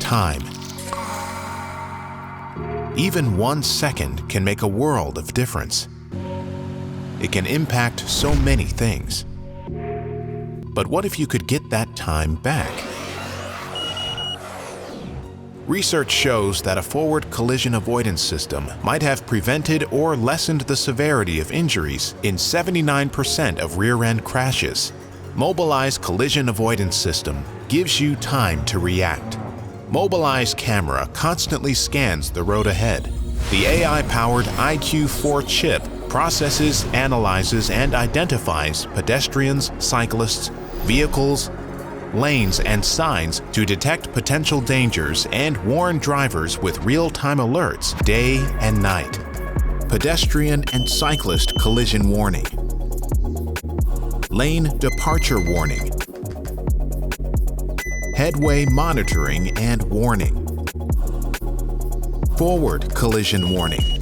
time. Even 1 second can make a world of difference. It can impact so many things. But what if you could get that time back? Research shows that a forward collision avoidance system might have prevented or lessened the severity of injuries in 79% of rear-end crashes. Mobileye's collision avoidance system gives you time to react. Mobileye's camera constantly scans the road ahead. The AI-powered IQ4 chip processes, analyzes, and identifies pedestrians, cyclists, vehicles, lanes, and signs to detect potential dangers and warn drivers with real-time alerts day and night. Pedestrian and cyclist collision warning. Lane departure warning. Headway monitoring and warning. Forward collision warning.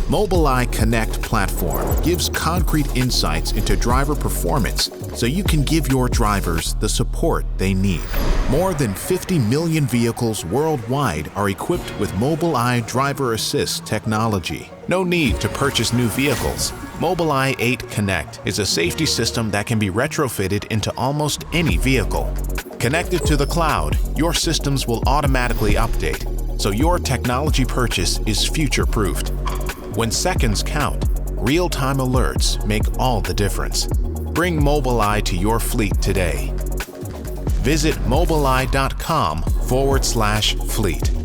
Mobileye Connect platform gives concrete insights into driver performance so you can give your drivers the support they need. More than 50 million vehicles worldwide are equipped with Mobileye Driver Assist technology. No need to purchase new vehicles. Mobileye 8 Connect is a safety system that can be retrofitted into almost any vehicle. Connected to the cloud, your systems will automatically update, so your technology purchase is future-proofed. When seconds count, real-time alerts make all the difference. Bring Mobileye to your fleet today. Visit mobileye.com/fleet.